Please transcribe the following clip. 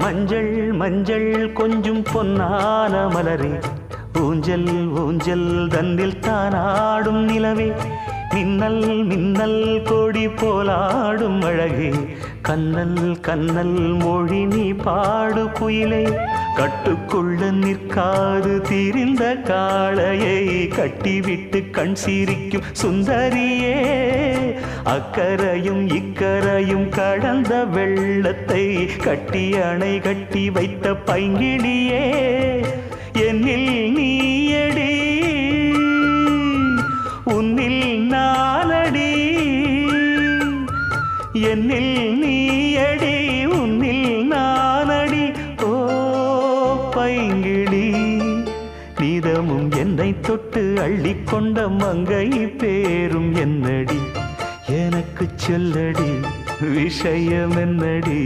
மஞ்சள் மஞ்சள் கொஞ்சம் பொன்னான மலரே, ஊஞ்சல் ஊஞ்சல் தன்னில் தானாடும் நிலவே, மின்னல் மின்னல் கொடி போலாடும் அழகே, கண்ணல் கண்ணல் மொழி நீ பாடு குயிலே, கட்டுக்குள்ள நிற்காது திரிந்த காளையை கட்டிவிட்டு கண் சிரிக்கும் சுந்தரியே, அக்கரையும் இக்கரையும் கடந்த வெள்ளத்தை கட்டி அணை கட்டி வைத்த பைங்கிளியே, என்னில் நீயடி உன்னில் நானடி, என்னில் நீயடி உன்னில் நானடி. ஓ பைங்கிளி, நீதமும் என்னை தொட்டு அள்ளிக்கொண்ட மங்கை பேரும் என்னடி, எனக்கு சொல்லடி விஷயம் என்னடி.